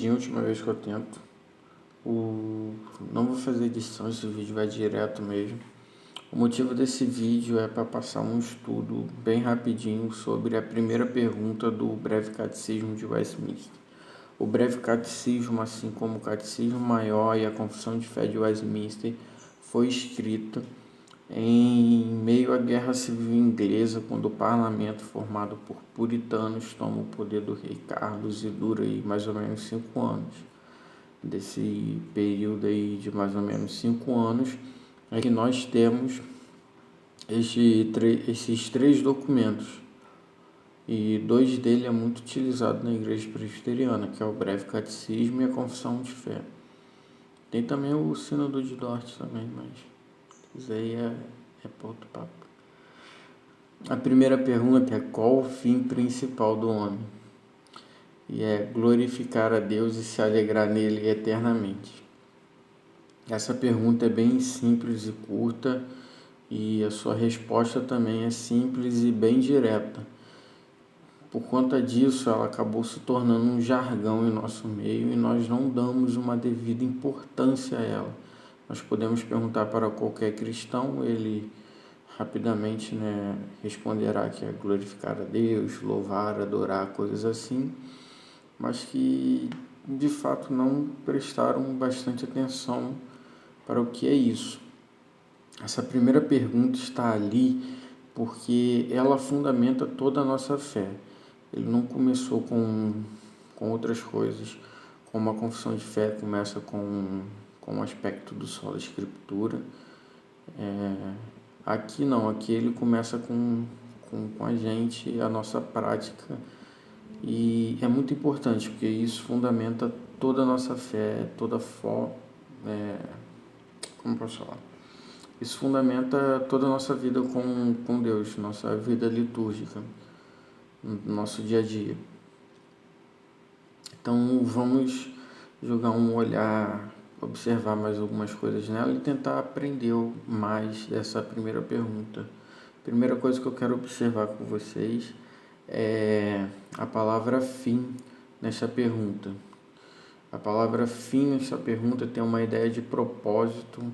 A última vez que eu tento. Não vou fazer edição, esse vídeo vai direto mesmo. O motivo desse vídeo é para passar um estudo bem rapidinho sobre a primeira pergunta do Breve Catecismo de Westminster. O Breve Catecismo, assim como o Catecismo Maior e a Confissão de Fé de Westminster, foi escrita em meio à Guerra Civil Inglesa, quando o parlamento, formado por puritanos, toma o poder do rei Carlos e dura aí mais ou menos 5 anos. Desse período aí de mais ou menos 5 anos, é que nós temos esses 3 documentos. E 2 deles é muito utilizado na Igreja Presbiteriana, que é o Breve Catecismo e a Confissão de Fé. Tem também o Sínodo de Dort também, mas isso aí é para outro papo. A primeira pergunta é: qual o fim principal do homem? E é glorificar a Deus e se alegrar nele eternamente. Essa pergunta é bem simples e curta, e a sua resposta também é simples e bem direta. Por conta disso, ela acabou se tornando um jargão em nosso meio e nós não damos uma devida importância a ela. Nós podemos perguntar para qualquer cristão, ele rapidamente responderá que é glorificar a Deus, louvar, adorar, coisas assim, mas que de fato não prestaram bastante atenção para o que é isso. Essa primeira pergunta está ali porque ela fundamenta toda a nossa fé. Ele não começou com outras coisas, como a confissão de fé começa com o aspecto do sola escritura. Aqui não, aqui ele começa com a gente, a nossa prática, e é muito importante, porque isso fundamenta toda a nossa fé, como posso falar? Isso fundamenta toda a nossa vida com Deus, nossa vida litúrgica, no nosso dia a dia. Então vamos jogar um olhar, observar mais algumas coisas nela e tentar aprender mais dessa primeira pergunta. Primeira coisa que eu quero observar com vocês é a palavra fim nessa pergunta. A palavra fim nessa pergunta tem uma ideia de propósito,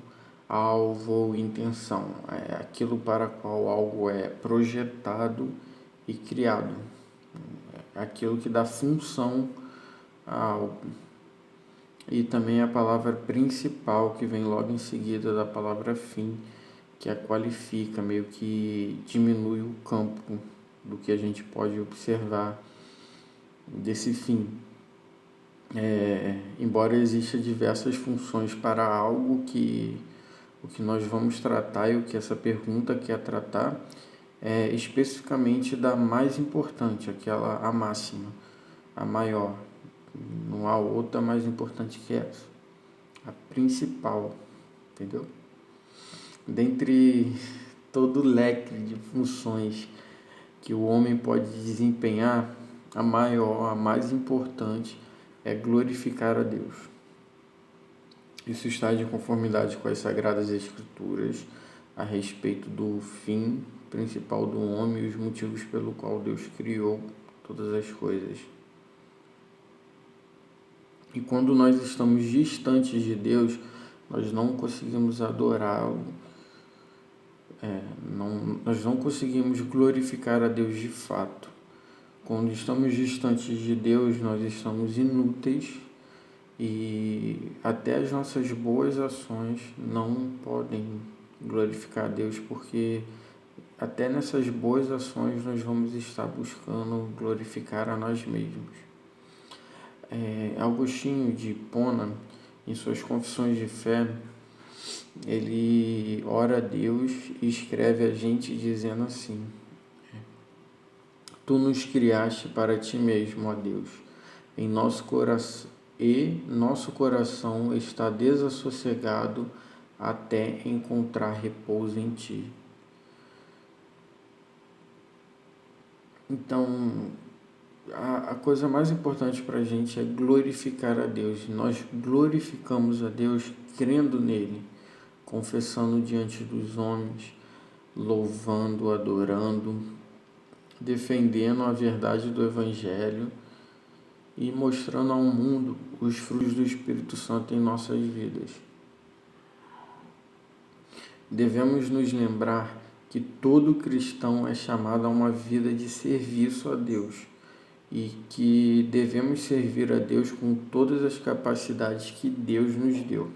alvo ou intenção. É aquilo para qual algo é projetado e criado. É aquilo que dá função a algo. E também a palavra principal, que vem logo em seguida da palavra fim, que a qualifica, meio que diminui o campo do que a gente pode observar desse fim. Embora exista diversas funções para algo, que o que nós vamos tratar e o que essa pergunta quer tratar é especificamente da mais importante, a máxima, a maior. Não há outra mais importante que essa, a principal, entendeu? Dentre todo o leque de funções que o homem pode desempenhar, a maior, a mais importante é glorificar a Deus. Isso está de conformidade com as Sagradas Escrituras a respeito do fim principal do homem e os motivos pelo qual Deus criou todas as coisas. E quando nós estamos distantes de Deus, nós não conseguimos adorá-lo, nós não conseguimos glorificar a Deus de fato. Quando estamos distantes de Deus, nós estamos inúteis e até as nossas boas ações não podem glorificar a Deus, porque até nessas boas ações nós vamos estar buscando glorificar a nós mesmos. Agostinho de Hipona, em suas Confissões de Fé, ele ora a Deus e escreve a gente dizendo assim: Tu nos criaste para ti mesmo, ó Deus, em nosso coração está desassossegado até encontrar repouso em ti. Então, a coisa mais importante para a gente é glorificar a Deus. Nós glorificamos a Deus crendo nele, confessando diante dos homens, louvando, adorando, defendendo a verdade do Evangelho e mostrando ao mundo os frutos do Espírito Santo em nossas vidas. Devemos nos lembrar que todo cristão é chamado a uma vida de serviço a Deus e que devemos servir a Deus com todas as capacidades que Deus nos deu.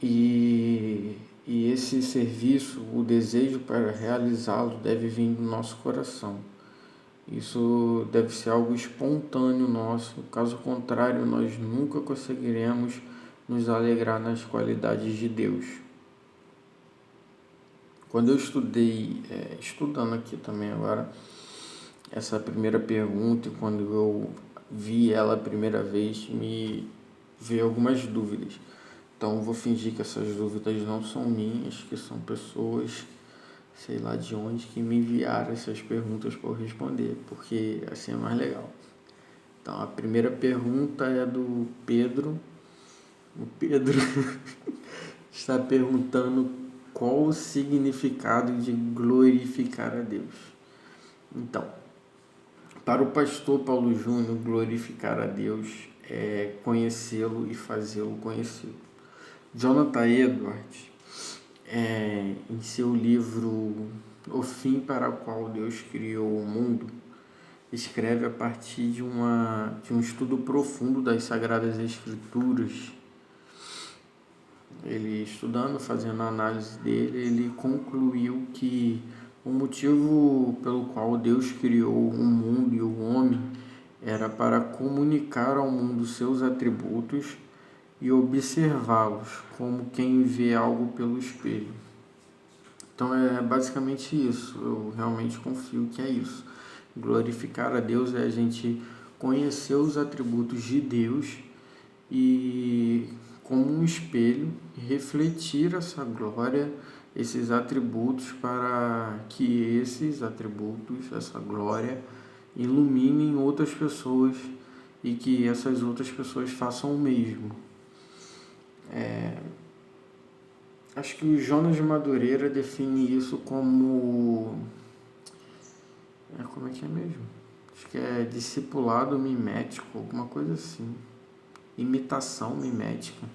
E esse serviço, o desejo para realizá-lo deve vir do nosso coração. Isso deve ser algo espontâneo nosso, caso contrário, nós nunca conseguiremos nos alegrar nas qualidades de Deus. Quando eu estudando aqui também agora, essa primeira pergunta, e quando eu vi ela a primeira vez, me veio algumas dúvidas. Então, vou fingir que essas dúvidas não são minhas, que são pessoas, sei lá de onde, que me enviaram essas perguntas para eu responder, porque assim é mais legal. Então, a primeira pergunta é do Pedro. O Pedro está perguntando qual o significado de glorificar a Deus. Então, para o pastor Paulo Júnior, glorificar a Deus é conhecê-lo e fazê-lo conhecido. Jonathan Edwards, em seu livro O Fim para o Qual Deus Criou o Mundo, escreve a partir de um estudo profundo das Sagradas Escrituras. Ele estudando, fazendo a análise dele, ele concluiu que o motivo pelo qual Deus criou o mundo e o homem era para comunicar ao mundo seus atributos e observá-los como quem vê algo pelo espelho. Então é basicamente isso, eu realmente confio que é isso. Glorificar a Deus é a gente conhecer os atributos de Deus e, como um espelho, refletir essa glória, esses atributos, para que esses atributos, essa glória, iluminem outras pessoas e que essas outras pessoas façam o mesmo. Acho que o Jonas Madureira define isso como... como é que é mesmo? Acho que é discipulado mimético, alguma coisa assim. Imitação mimética,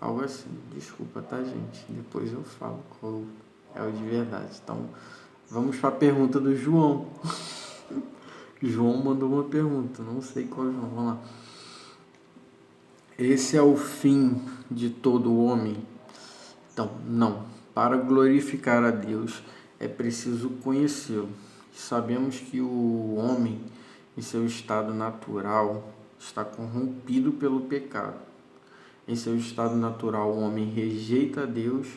algo assim. Desculpa, tá, gente? Depois eu falo qual é o de verdade. Então, vamos para a pergunta do João. João mandou uma pergunta, não sei qual é o João. Vamos lá. Esse é o fim de todo homem? Então, não. Para glorificar a Deus é preciso conhecê-lo. Sabemos que o homem, em seu estado natural, está corrompido pelo pecado. Em seu estado natural, o homem rejeita a Deus,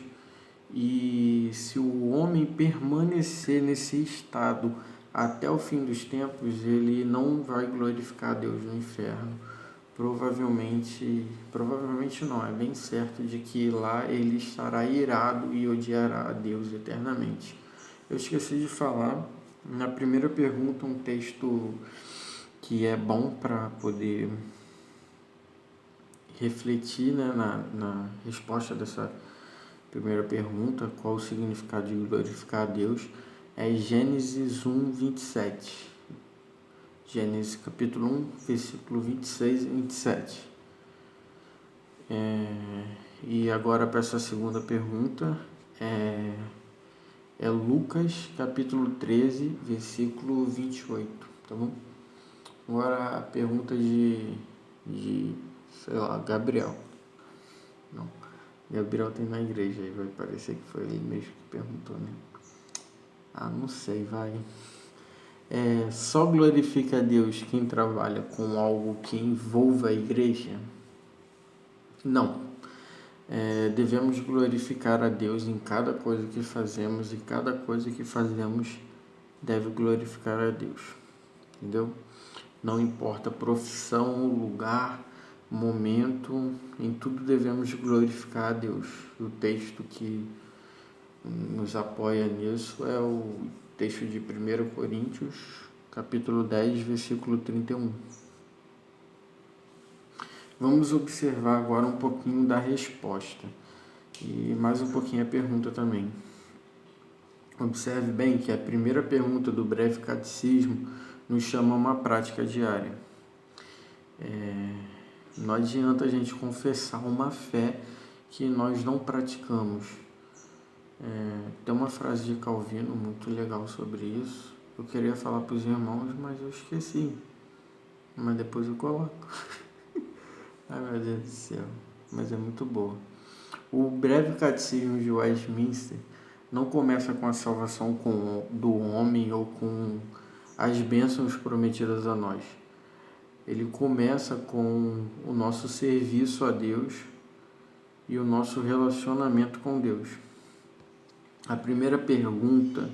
e se o homem permanecer nesse estado até o fim dos tempos, ele não vai glorificar a Deus no inferno. Provavelmente não, é bem certo de que lá ele estará irado e odiará a Deus eternamente. Eu esqueci de falar, na primeira pergunta, um texto que é bom para poder refletir, né, na resposta dessa primeira pergunta, qual o significado de glorificar a Deus, é Gênesis 1, 27. Gênesis capítulo 1, versículo 26 e 27. E agora para essa segunda pergunta, é Lucas capítulo 13, versículo 28, tá bom? Agora a pergunta de sei lá, Gabriel. Não, Gabriel tem na igreja, aí vai parecer que foi ele mesmo que perguntou, né? Não sei, vai. Só glorifica a Deus quem trabalha com algo que envolva a igreja? Não. Devemos glorificar a Deus em cada coisa que fazemos, e cada coisa que fazemos deve glorificar a Deus, entendeu? Não importa a profissão, lugar, momento, em tudo devemos glorificar a Deus. O texto que nos apoia nisso é o texto de 1 Coríntios, capítulo 10, versículo 31. Vamos observar agora um pouquinho da resposta e mais um pouquinho a pergunta também. Observe bem que a primeira pergunta do breve catecismo nos chama a uma prática diária. Não adianta a gente confessar uma fé que nós não praticamos. Tem uma frase de Calvino muito legal sobre isso. Eu queria falar para os irmãos, mas eu esqueci. Mas depois eu coloco. Ai, meu Deus do céu. Mas é muito boa. O breve catecismo de Westminster não começa com a salvação do homem ou com as bênçãos prometidas a nós. Ele começa com o nosso serviço a Deus e o nosso relacionamento com Deus. A primeira pergunta,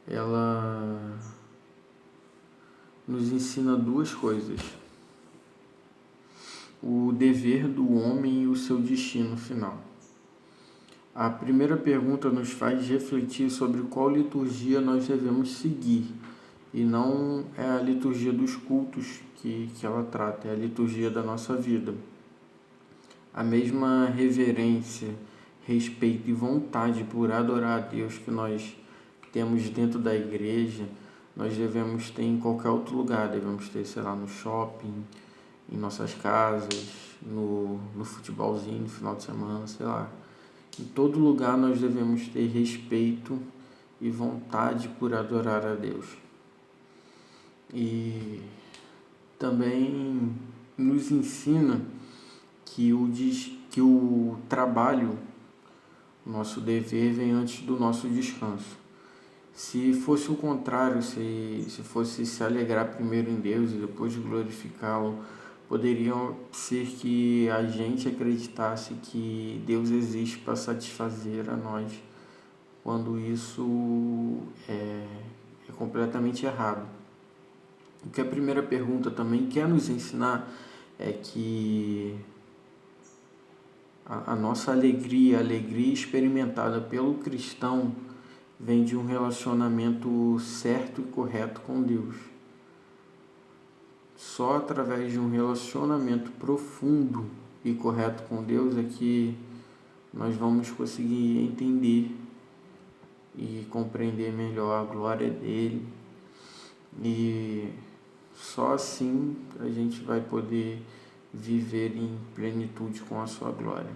ela nos ensina duas coisas: o dever do homem e o seu destino final. A primeira pergunta nos faz refletir sobre qual liturgia nós devemos seguir, e não é a liturgia dos cultos que ela trata, é a liturgia da nossa vida. A mesma reverência, respeito e vontade por adorar a Deus que nós temos dentro da igreja, nós devemos ter em qualquer outro lugar. Devemos ter, sei lá, no shopping, em nossas casas, no futebolzinho, no final de semana, sei lá. Em todo lugar nós devemos ter respeito e vontade por adorar a Deus. E também nos ensina que o trabalho, nosso dever, vem antes do nosso descanso. Se fosse o contrário, se fosse se alegrar primeiro em Deus e depois glorificá-lo, poderia ser que a gente acreditasse que Deus existe para satisfazer a nós, quando isso é completamente errado. O que a primeira pergunta também quer nos ensinar é que a nossa alegria, a alegria experimentada pelo cristão, vem de um relacionamento certo e correto com Deus. Só através de um relacionamento profundo e correto com Deus é que nós vamos conseguir entender e compreender melhor a glória dele, e só assim a gente vai poder viver em plenitude com a sua glória.